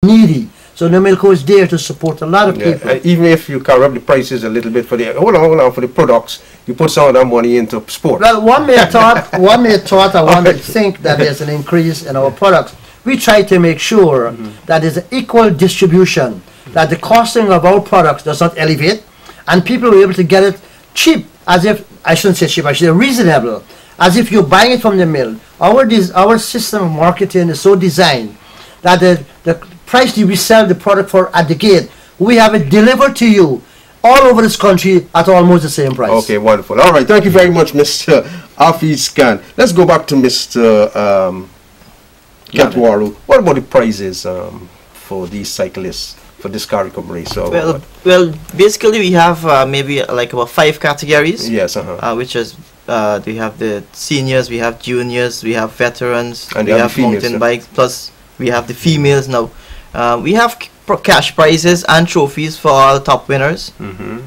needy. So NAMILCO is there to support a lot of people. Even if you carry up the prices a little bit for the hold on for the products, you put some of that money into sport. Well, one may have thought, one may think that there's an increase in our products. We try to make sure that there's an equal distribution, that the costing of our products does not elevate, and people are able to get it cheap, as if, I shouldn't say cheap, I should say reasonable, as if you're buying it from the mill. Our system of marketing is so designed that the price we sell the product for at the gate, we have it delivered to you all over this country at almost the same price. Okay, wonderful. All right, thank you very much, Mr. Hafiz Khan. Let's go back to Mr. Katwaru. What about the prizes for these cyclists for this Caricom race? Well, basically we have maybe like about 5 categories. Yes, which is we have the seniors, we have juniors, we have veterans, and we have mountain bikes, plus we have the females now. We have cash prizes and trophies for all top winners,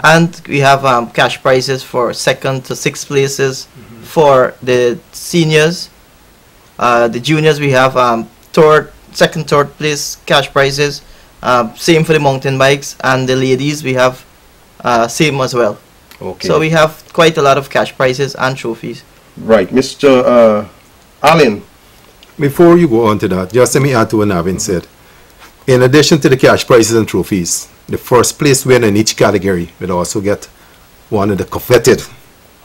and we have cash prizes for 2nd to 6th places for the seniors. The juniors, we have 2nd, 3rd place cash prizes. Same for the mountain bikes, and the ladies we have same as well. Okay. So we have quite a lot of cash prizes and trophies. Right, Mr. Allen. Before you go on to that, just let me add to what Navin said. In addition to the cash prizes and trophies, the first place winner in each category will also get one of the coveted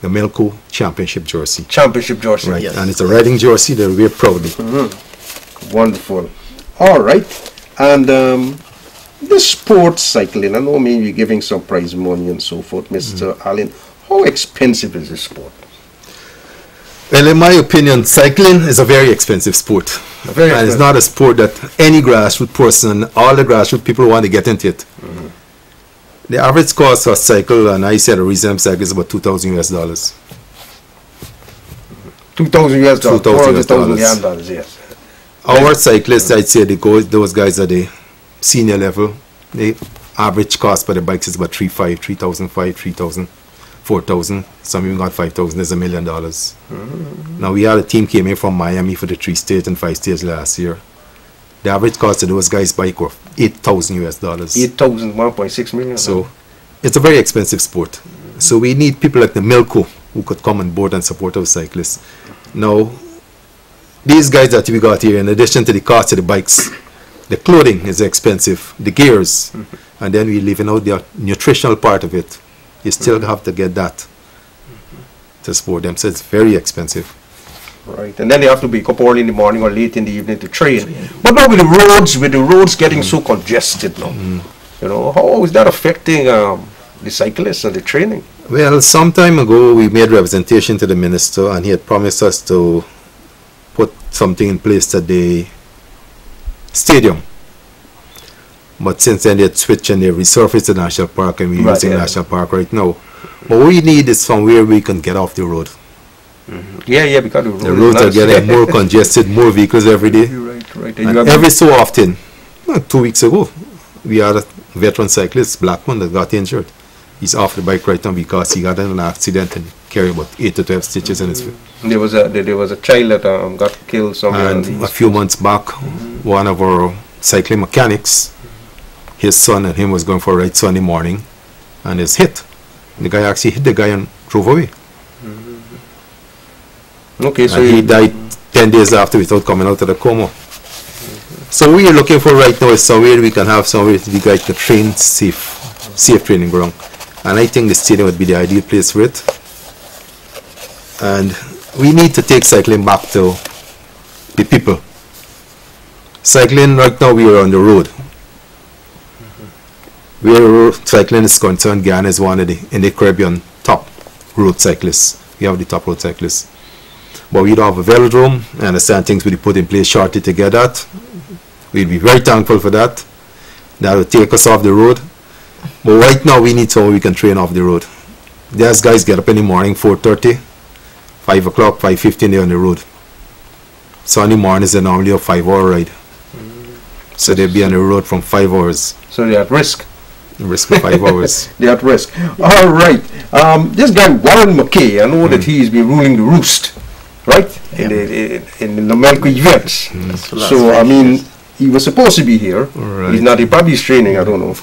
NAMILCO championship jersey. Championship jersey. Right, yes. And it's a riding jersey that we wear proudly. Wonderful. All right, and this sports cycling, I know maybe you're giving some prize money and so forth, Mr. Allen. How expensive is this sport? Well, in my opinion, cycling is a very expensive sport. And it's not a sport that any grassroots person, all the grassroots people want to get into it. The average cost for a cycle, and I said a reasonable cycle, is about $2,000 US. $2,000 US. $2,000 US. Yes. Our cyclists, I'd say those guys are the senior level. The average cost for the bikes is about $3,500, $3,500, $3,000, $4,000. Some even got $5,000. There's $1 million. Now we had a team came in from Miami for the 3 states and 5 states last year. The average cost of those guys' bike were $8,000 US. 8,000, 1.6 million. So it's a very expensive sport. So we need people like NAMILCO who could come on board and support our cyclists. Now, these guys that we got here, in addition to the cost of the bikes, the clothing is expensive, the gears, and then we leaving out the nutritional part of it. You still have to get that to support them, so it's very expensive. Right, and then they have to be up early in the morning or late in the evening to train. But now with the roads getting so congested now, you know, how is that affecting the cyclists and the training? Well, some time ago we made representation to the minister, and he had promised us to put something in place at the stadium. But since then they had switched and they resurfaced the national park, and we're using national park right now. What we need is somewhere we can get off the road. Yeah, because the roads are getting more congested, more vehicles every day. Right. And every so often, 2 weeks ago, we had a veteran cyclist, black man, that got injured. He's off the bike right now because he got in an accident and carried about 8 to 12 stitches in his foot. There was a child that got killed somewhere. And a few months back, one of our cycling mechanics, his son and him was going for a ride Sunday morning, and is hit. The guy actually hit the guy and drove away. Okay, so he died 10 days after without coming out of the coma. So what we are looking for right now is somewhere we can have somewhere the guy to train safe training ground. And I think the stadium would be the ideal place for it. And we need to take cycling back to the people. Cycling right now, we are on the road. Where cycling is concerned, Ghana is one of in the Caribbean top road cyclists. We have the top road cyclists. But we don't have a velodrome. I understand things will be put in place shortly to get that. We'll be very thankful for that. That will take us off the road. But right now we need someone we can train off the road. These guys get up in the morning, 4:30, 5 o'clock, 5:15 they're on the road. Sunday mornings are normally a 5-hour ride. So they'll be on the road from 5 hours. So they're at risk. Risk of 5 hours. They're at risk. All right. This guy Warren McKay, I know that he's been ruling the roost, right? In the NAMILCO events. So I mean, he was supposed to be here. Right. He's not. He probably is training. I don't know.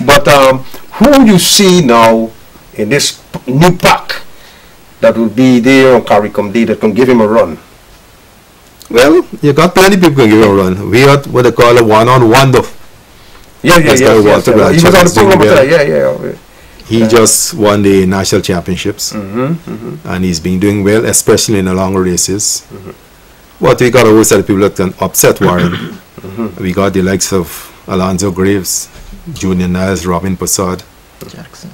But who you see now in this new pack that will be there on Caricom Day that can give him a run? Well, you got plenty of people can give him a run. We got what they call a one-on-one though. Yeah. That's how Walter He was on the Blanchard program is doing today. Yeah. He just won the national championships, and he's been doing well, especially in the longer races. But we got a whole set of people that can upset Warren. We got the likes of Alonzo Graves, Junior Niles, Robin Passad, Jackson.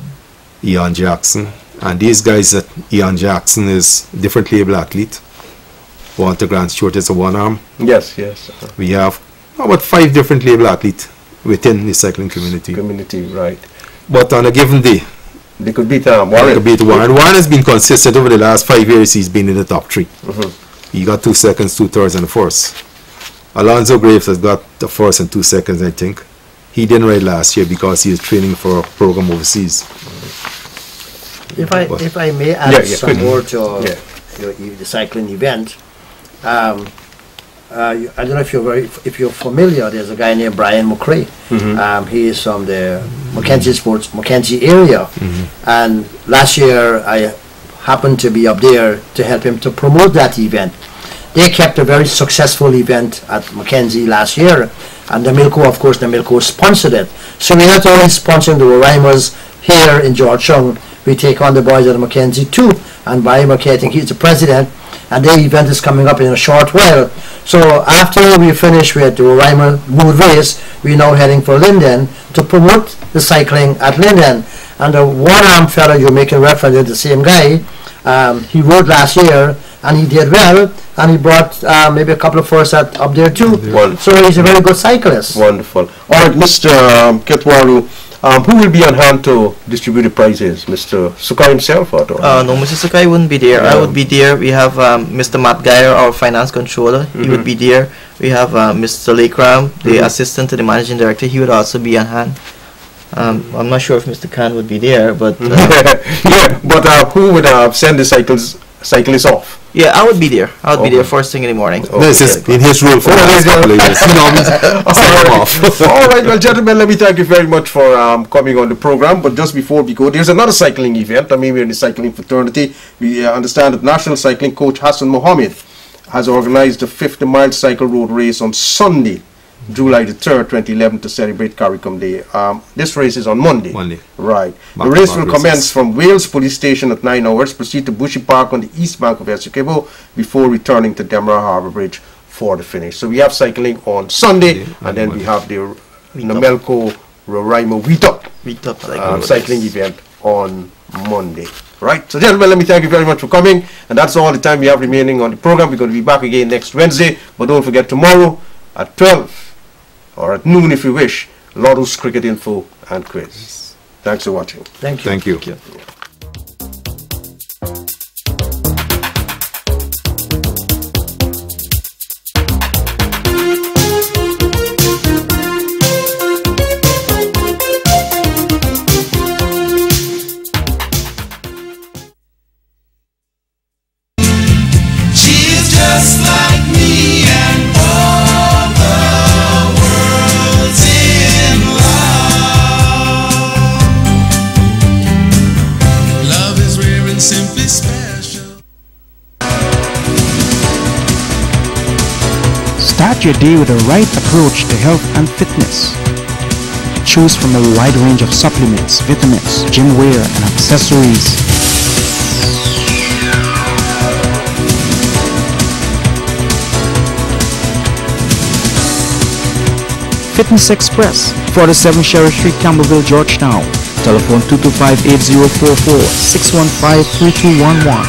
Ian Jackson, and these guys that Ian Jackson is different label athlete. Walter Grant Stewart is a one arm. Yes. We have about 5 different label athletes within the cycling community. Right. But on a given day, They could beat Warren. Warren has been consistent over the last 5 years. He's been in the top 3. He got 2 seconds, 2 thirds, and the first. Alonzo Graves has got the first and 2 seconds, I think. He didn't ride last year because he was training for a program overseas. If I may add some quickly. more to the cycling event, I don't know if you're familiar. There's a guy named Brian McCrae. He is from the Mackenzie area, and last year I happened to be up there to help him to promote that event. They kept a very successful event at Mackenzie last year, and NAMILCO, of course, NAMILCO sponsored it. So we're not only sponsoring the Roraimas here in Georgetown, we take on the boys at Mackenzie too, and Brian McCrae, I think he's the president, and their event is coming up in a short while. So after we finish with the Roraima Mood Race, we're now heading for Linden to promote the cycling at Linden. And the one-arm fella you're making reference to, the same guy, he rode last year and he did well, and he brought maybe a couple of firsts up there too. Wonderful. So he's a very good cyclist. Wonderful. All right, Mr. Ketwaru, who will be on hand to distribute the prizes? Mr. Sukai himself? Or No, Mr. Sakai wouldn't be there. I would be there. We have Mr. Matt Geyer, our finance controller. He would be there. We have Mr. Lakram, the assistant to the managing director. He would also be on hand. I'm not sure if Mr. Khan would be there, but who would send the cyclists off? yeah, I would be there. I would be there first thing in the morning. This is in his role for the last couple of years. You know, All right, well, gentlemen, let me thank you very much for coming on the program. But just before we go, there's another cycling event. I mean, we're in the cycling fraternity. We understand that national cycling coach Hassan Mohammed has organized the 50-mile cycle road race on Sunday, July the 3rd, 2011, to celebrate Caricom Day. This race is on Monday. Right. The race will commence from Wales Police Station at 9 hours, proceed to Bushy Park on the east bank of Essequibo before returning to Demerara Harbour Bridge for the finish. So we have cycling on Sunday, and then we have the NAMILCO Roraima Wheat Up cycling event on Monday. Right. So gentlemen, let me thank you very much for coming, and that's all the time we have remaining on the program. We're going to be back again next Wednesday, but don't forget tomorrow at 12 or at noon if you wish, Lotto's cricket info and quiz. Thanks for watching. Thank you. thank you. She's just like me and all the world's in love. Love is rare and simply special. Start your day with the right approach to health and fitness. Choose from a wide range of supplements, vitamins, gym wear, and accessories. Fitness Express, 47 Sherry Street, Campbellville, Georgetown. Telephone 225-8044, 615-3211.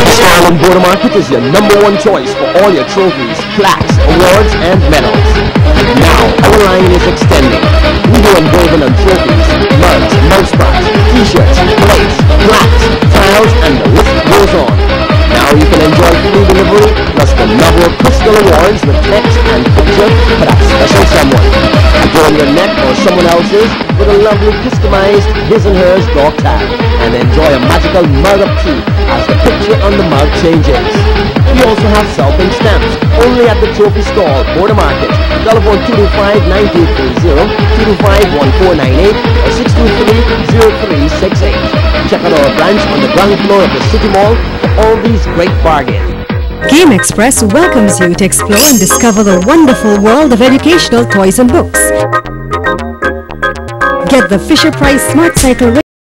Starling Border Market is your #1 choice for all your trophies, plaques, awards, and medals. Now, our line is extending. We do engraving on trophies, mugs, mousetraps, t-shirts, plates, plaques, tiles, and the list goes on. Now you can enjoy free delivery, plus the novel personal awards with text and picture for that special someone. Again, your neck or someone else's, with a lovely customized his and hers dog tag and enjoy a magical mug of tea as the picture on the mug changes. We also have self-ink stamps only at the trophy stall, Border Market. Telephone 225-9830, 225-1498 or 623-0368. Check out our branch on the ground floor of the City Mall for all these great bargains. Game Express welcomes you to explore and discover the wonderful world of educational toys and books. Get the Fisher-Price Smart Cycle